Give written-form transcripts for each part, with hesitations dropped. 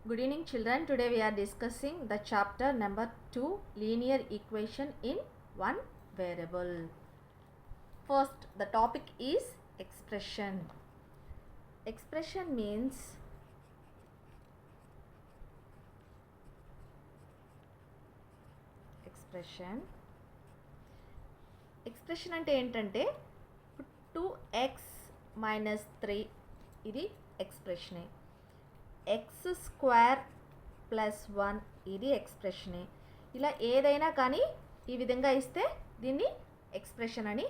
Good evening children. Today we are discussing the chapter number 2, linear equation in one variable. First, the topic is expression. Expression means expression అంటే ఏంటంటే 2x minus 3 ఇది ఎక్స్ప్రెషనే, X square plus 1 ఇది ఎక్స్ప్రెషనే. ఇలా ఏదైనా కానీ ఈ విధంగా ఇస్తే దీన్ని ఎక్స్ప్రెషన్ అని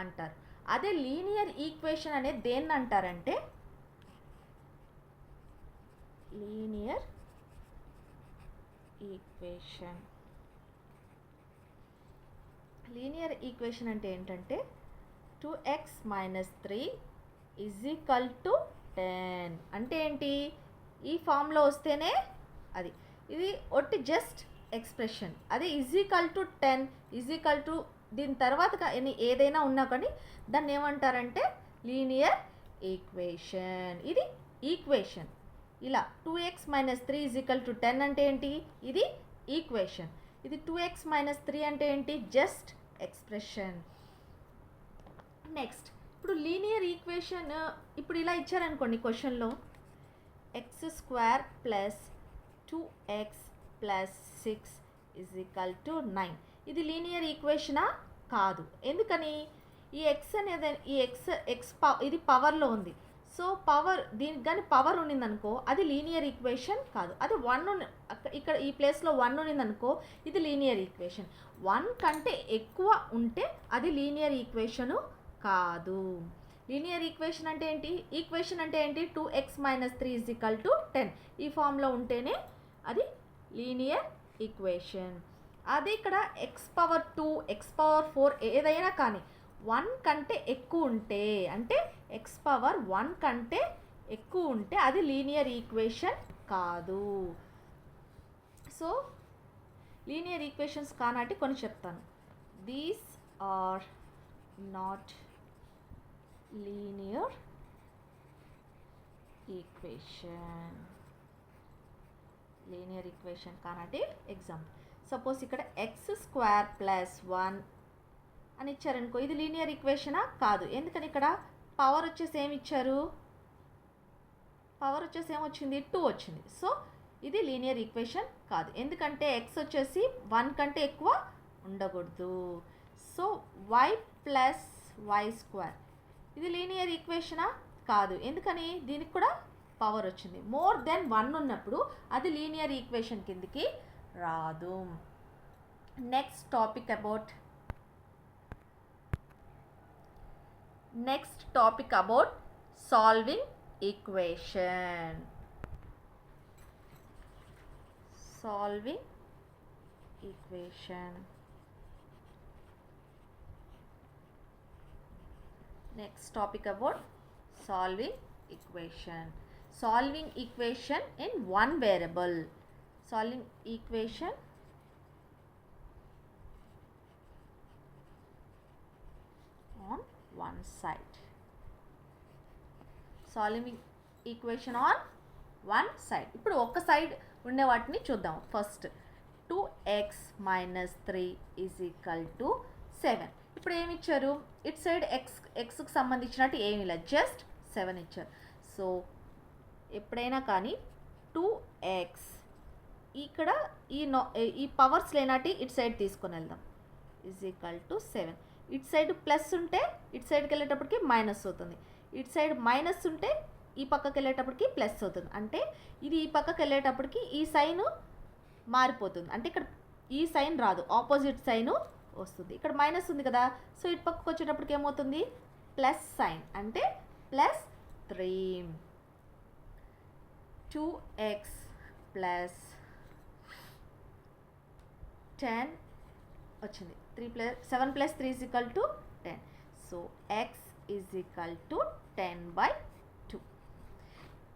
అంటారు. అదే లీనియర్ ఈక్వేషన్ అనేది దేన్ని అంటారంటే లీనియర్ ఈక్వేషన్. లీనియర్ ఈక్వేషన్ అంటే ఏంటంటే 2x minus 3 is equal to 10 అంటే ఏంటి, ఈ ఫామ్లో వస్తేనే అది, ఇది ఒట్టి జస్ట్ ఎక్స్ప్రెషన్. అదే is equal to 10 is equal to దీని తర్వాత ఏదైనా ఉన్నా కానీ దాన్ని ఏమంటారంటే లీనియర్ ఈక్వేషన్. ఇది ఈక్వేషన్. ఇలా 2x minus 3 is equal to 10 అంటే ఏంటి, ఇది ఈక్వేషన్. ఇది 2x minus 3 అంటే ఏంటి, జస్ట్ ఎక్స్ప్రెషన్. నెక్స్ట్, ఇప్పుడు లీనియర్ ఈక్వేషన్ ఇప్పుడు ఇలా ఇచ్చారనుకోండి క్వశ్చన్లో, X square plus 2x plus 6 is equal to 9. ఇది లీనియర్ ఈక్వేషనా? కాదు. ఎందుకని, ఈ ఎక్స్ అనేది ఇది పవర్లో ఉంది. సో పవర్, దీనికి కానీ పవర్ ఉన్నిందనుకో అది లీనియర్ ఈక్వేషన్ కాదు. అది 1 ఇక్కడ ఈ ప్లేస్లో 1 ఉన్నిందనుకో ఇది లీనియర్ ఈక్వేషన్. 1 కంటే ఎక్కువ ఉంటే అది లీనియర్ ఈక్వేషను కాదు. లీనియర్ ఈక్వేషన్ అంటే ఏంటి, ఈక్వేషన్ అంటే ఏంటి, 2x minus 3 is equal to 10 ఈ ఫామ్లో ఉంటేనే అది లీనియర్ ఈక్వేషన్. అది ఇక్కడ ఎక్స్ పవర్ 2 ఎక్స్ పవర్ 4 ఏదైనా కానీ 1 కంటే ఎక్కువ ఉంటే, అంటే ఎక్స్ పవర్ 1 కంటే ఎక్కువ ఉంటే అది లీనియర్ ఈక్వేషన్ కాదు. సో లీనియర్ ఈక్వేషన్స్ కానాటి కొన్ని చెప్తాను. These are not linear equation. Linear equation కానాటి ఎగ్జాంపుల్, సపోజ్ ఇక్కడ ఎక్స్ స్క్వేర్ ప్లస్ 1 అని ఇచ్చారనుకో ఇది లీనియర్ ఈక్వేషనా? కాదు. ఎందుకని ఇక్కడ పవర్ వచ్చేసి ఏమి ఇచ్చారు, పవర్ వచ్చేసి ఏమొచ్చింది, 2 వచ్చింది. సో ఇది లీనియర్ ఈక్వేషన్ కాదు. ఎందుకంటే ఎక్స్ వచ్చేసి 1 కంటే ఎక్కువ ఉండకూడదు. So y plus Y square ఇది లీనియర్ ఈక్వేషనా? కాదు. ఎందుకని, దీనికి కూడా పవర్ వచ్చింది. మోర్ దెన్ 1 ఉన్నప్పుడు అది లీనియర్ ఈక్వేషన్ కిందికి రాదు. Next topic about solving equation. Next topic about solving equation. Solving equation in one variable. Solving equation on one side. Solving equation on one side. ఇప్పుడు ఒక సైడ్ ఉండే వాటిని చూద్దాం. First 2x minus 3 is equal to 7. ఇప్పుడు ఏమి ఇచ్చారు, it side ఎక్స్కి సంబంధించినట్టు ఏమి ఇలా జస్ట్ 7 ఇచ్చారు. సో ఎప్పుడైనా కానీ 2x ఇక్కడ ఈ పవర్స్ లేనట్టు ఇటు సైడ్ తీసుకొని వెళ్దాం, ఈజ్ ఈక్వల్ టు 7. ఇటు సైడ్ ప్లస్ ఉంటే ఇటు సైడ్కి వెళ్ళేటప్పటికి మైనస్ అవుతుంది, ఇటు సైడ్ మైనస్ ఉంటే ఈ పక్కకి వెళ్ళేటప్పటికి ప్లస్ అవుతుంది. అంటే ఇది ఈ పక్కకి వెళ్ళేటప్పటికి ఈ సైను మారిపోతుంది. అంటే ఇక్కడ ఈ సైన్ రాదు, ఆపోజిట్ సైను వస్తుంది. ఇక్కడ మైనస్ ఉంది కదా, సో ఇటు పక్కకు వచ్చేటప్పటికి ఏమవుతుంది, ప్లస్ సైన్, అంటే ప్లస్ 3. 2x ప్లస్ 10 వచ్చింది. 7 plus 3 is equal to 10. So x is equal to 10/2.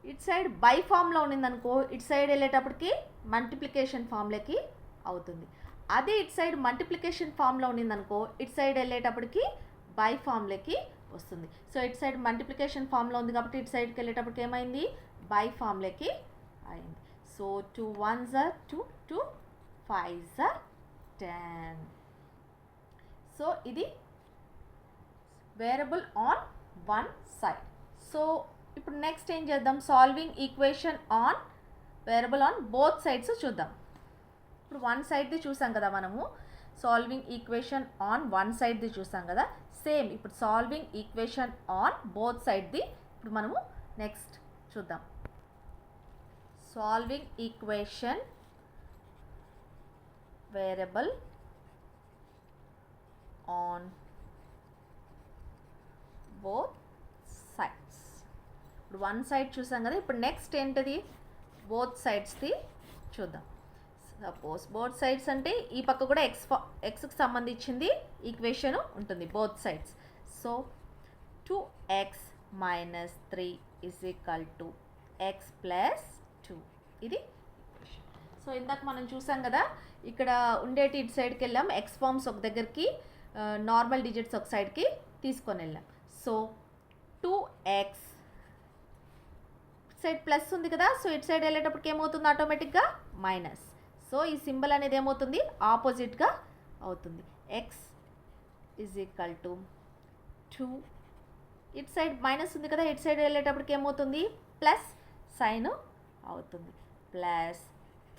ఇటు సైడ్ బై ఫామ్లో ఉన్నిందనుకో ఇటు సైడ్ వెళ్ళేటప్పటికి మల్టిప్లికేషన్ ఫామ్లోకి అవుతుంది. అదే ఇటు సైడ్ మల్టిప్లికేషన్ ఫామ్లో ఉన్నిందనుకో ఇటు సైడ్ వెళ్ళేటప్పటికి బై ఫామ్లోకి వస్తుంది. సో ఇటు సైడ్ మల్టిప్లికేషన్ ఫామ్లో ఉంది కాబట్టి ఇటు సైడ్కి వెళ్ళేటప్పటికి ఏమైంది, బై ఫామ్లోకి అయింది. So 2 1s are 2, 2 5s are 10. So ఇది variable on one side. So ఇప్పుడు నెక్స్ట్ ఏం చేద్దాం, solving equation on variable on both sides చూద్దాం. ఇప్పుడు వన్ సైడ్ది చూసాం కదా మనము, సాల్వింగ్ ఈక్వేషన్ ఆన్ వన్ సైడ్ది చూసాం కదా. సేమ్ ఇప్పుడు సాల్వింగ్ ఈక్వేషన్ ఆన్ బోత్ సైడ్ది ఇప్పుడు మనము నెక్స్ట్ చూద్దాం. Solving equation variable on both sides. ఇప్పుడు వన్ సైడ్ చూసాం కదా, ఇప్పుడు నెక్స్ట్ ఏంటిది, బోత్ సైడ్స్ది చూద్దాం. సపోజ్ బోత్ సైడ్స్ అంటే ఈ పక్క కూడా ఎక్స్కి సంబంధించింది ఈక్వేషన్ ఉంటుంది both sides. So 2x minus 3 is equal to x plus 2. ఇది ఈక్వేషన్. సో ఇందాక మనం చూసాం కదా, ఇక్కడ ఉండేటి ఇటు సైడ్కి వెళ్ళాం, ఎక్స్ ఫార్మ్స్ ఒక దగ్గరికి, నార్మల్ డిజిట్స్ ఒక సైడ్కి తీసుకొని వెళ్ళాం. సో 2x సైడ్ ప్లస్ ఉంది కదా, సో ఇటు సైడ్ వెళ్ళేటప్పటికి ఏమవుతుంది, ఆటోమేటిక్గా మైనస్. సో ఈ సింబల్ అనేది ఏమవుతుంది, ఆపోజిట్గా అవుతుంది. ఎక్స్ ఈజ్ ఈక్వల్ టు 2, ఇటు సైడ్ మైనస్ ఉంది కదా, ఇటు సైడ్ వెళ్ళేటప్పటికి ఏమవుతుంది, ప్లస్ సైన్ అవుతుంది, plus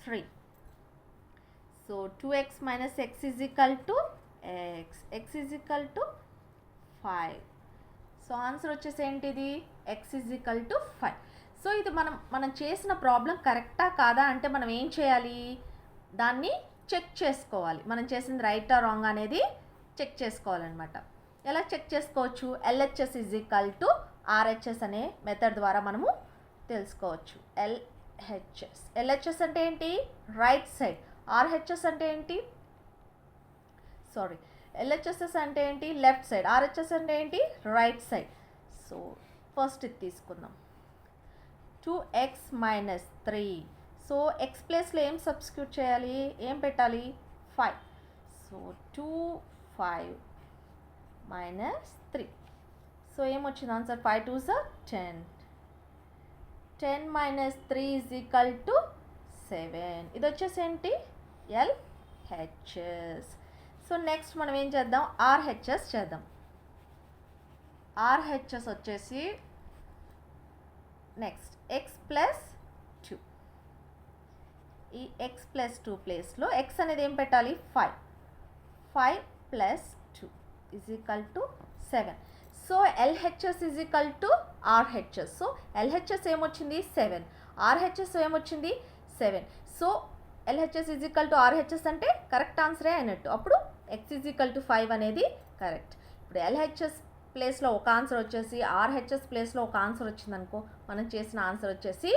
3. So 2x minus X is equal to X is equal to 5. So answer వచ్చేసి ఏంటిది, X is equal to 5. So ఇది మనం చేసిన ప్రాబ్లం కరెక్టా కాదా అంటే మనం ఏం చేయాలి, దాన్ని చెక్ చేసుకోవాలి. మనం చేసింది రైటా రాంగ్ అనేది చెక్ చేసుకోవాలన్నమాట. ఎలా చెక్ చేసుకోవచ్చు, LHS is equal to RHS అనే మెథడ్ ద్వారా మనము తెలుసుకోవచ్చు. ఎల్హెచ్ఎస్ అంటే ఏంటి, రైట్ సైడ్. ఆర్హెచ్ఎస్ అంటే ఏంటి, ఎల్హెచ్ఎస్ఎస్ అంటే ఏంటి, లెఫ్ట్ సైడ్. ఆర్హెచ్ఎస్ అంటే ఏంటి, రైట్ సైడ్. సో ఫస్ట్ ఇది తీసుకుందాం, 2x మైనస్ 3. సో ఎక్స్ ప్లేస్లో ఏం సబ్స్టిట్యూట్ చేయాలి, ఏం పెట్టాలి, 5. So 2 5 minus 3. సో ఏమొచ్చింది answer, 5 2s are 10. 10 minus 3 is equal to 7. ఇది వచ్చేసి ఏంటి, ఎల్హెచ్ఎస్. సో నెక్స్ట్ మనం ఏం చేద్దాం, ఆర్హెచ్ఎస్ చేద్దాం. ఆర్హెచ్ఎస్ వచ్చేసి నెక్స్ట్ ఎక్స్ ప్లస్ 2. ఈ ఎక్స్ ప్లస్ 2 ప్లేస్లో ఎక్స్ అనేది ఏం పెట్టాలి, 5. 5 plus 2 is equal to 7. So LHS is equal to RHS. So LHS ఏమొచ్చింది, 7. ఆర్హెచ్ఎస్ ఏమొచ్చింది, 7. So LHS is equal to RHS అంటే కరెక్ట్ ఆన్సరే అయినట్టు. అప్పుడు ఎక్స్ ఈజ్ ఈక్వల్ టు 5 అనేది కరెక్ట్. ఇప్పుడు ఎల్హెచ్ఎస్ ప్లేస్లో ఒక ఆన్సర్ వచ్చేసి ఆర్హెచ్ఎస్ ప్లేస్లో ఒక ఆన్సర్ వచ్చిందనుకో, మనం చేసిన ఆన్సర్ వచ్చేసి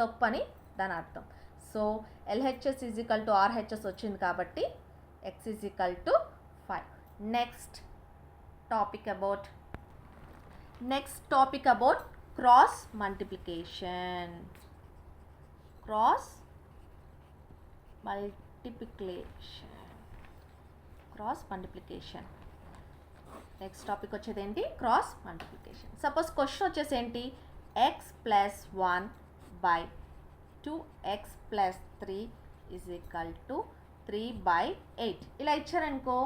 తప్పని దాని అర్థం. So LHS is equal to RHS వచ్చింది కాబట్టి X is equal to 5. Next topic about cross multiplication. Next topic వచ్చేది ఏంటి, క్రాస్ మల్టిప్లికేషన్. సపోజ్ క్వశ్చన్ వచ్చేసి ఏంటి, X plus 1 by 2x plus 3 is equal to 3 by 8 ఇలా ఇచ్చారనుకో,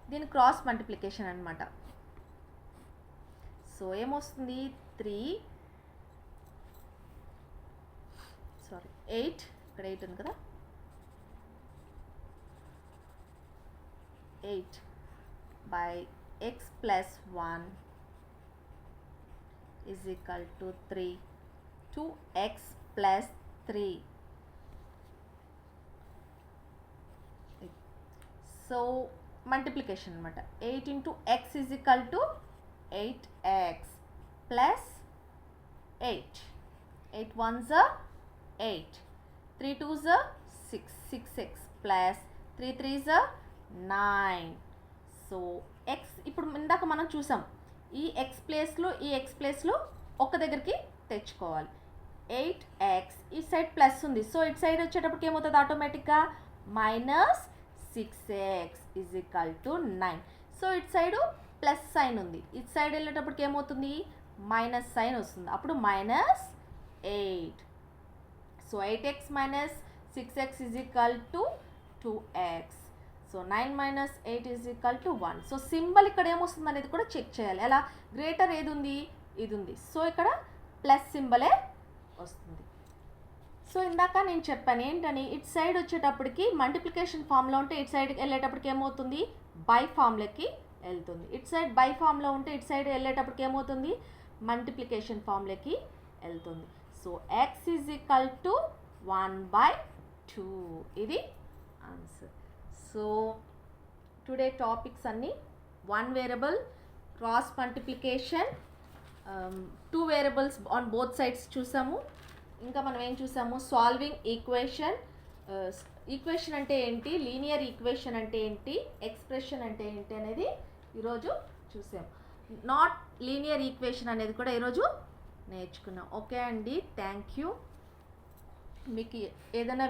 దీని క్రాస్ మల్టిప్లికేషన్ అనమాట. So ఏమొస్తుంది, 8, ఇక్కడ 8 ఉంది కదా, 8 by x plus 1 is equal to 3, 2x plus 3. So multiplication అనమాట. 8 into X is equal to 8x plus 8. 8 1s are 8, 3 2s are 6, 6x plus 3 3s are 9. So X ఇప్పుడు ఇందాక మనం చూసాం, ఈ ఎక్స్ ప్లేస్లో ఒక దగ్గరికి తెచ్చుకోవాలి. 8x ఈ సైడ్ ప్లస్ ఉంది, సో ఇటు సైడ్ వచ్చేటప్పటికి ఏమవుతుంది, ఆటోమేటిక్గా minus 6x is equal to 9. So ఇటు సైడు ప్లస్ సైన్ ఉంది, ఇటు సైడ్ వెళ్ళేటప్పటికి ఏమవుతుంది, మైనస్ సైన్ వస్తుంది, అప్పుడు -8. So 8x minus 6x is equal to 2x. So 9 minus 8 is equal to 1. So symbol ఇక్కడ ఏమొస్తుంది అనేది కూడా చెక్ చేయాలి. ఎలా గ్రేటర్ ఏది ఉంది, ఇది ఉంది. సో ఇక్కడ ప్లస్ సింబలే వస్తుంది. సో ఇందాక నేను చెప్పాను ఏంటని, ఇటు సైడ్ వచ్చేటప్పటికి మల్టిప్లికేషన్ ఫామ్లో ఉంటే ఇటు సైడ్కి వెళ్ళేటప్పటికి ఏమవుతుంది, బై ఫామ్లోకి వెళ్తుంది. ఇటు సైడ్ బై ఫామ్లో ఉంటే ఇటు సైడ్ వెళ్ళేటప్పటికి ఏమవుతుంది, మల్టిప్లికేషన్ ఫామ్లోకి వెళ్తుంది. So x is equal to 1/2. ఇది ఆన్సర్. సో టుడే టాపిక్స్ అన్నీ 1 variable, cross multiplication, 2 variables on both sides చూసాము. ఇంకా మనం ఏం చూసాము, సాల్వింగ్ ఈక్వేషన్. ఈక్వేషన్ అంటే ఏంటి, లీనియర్ ఈక్వేషన్ అంటే ఏంటి, ఎక్స్ప్రెషన్ అంటే ఏంటి అనేది ఈరోజు చూసాం. నాట్ లీనియర్ ఈక్వేషన్ అనేది కూడా ఈరోజు నేర్చుకున్నాం. ఓకే అండి, థ్యాంక్ యూ. మీకు ఏదైనా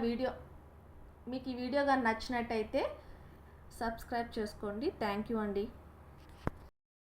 మీకు ఈ వీడియో కానీ నచ్చినట్టయితే సబ్స్క్రైబ్ చేసుకోండి. థ్యాంక్ యూ అండి.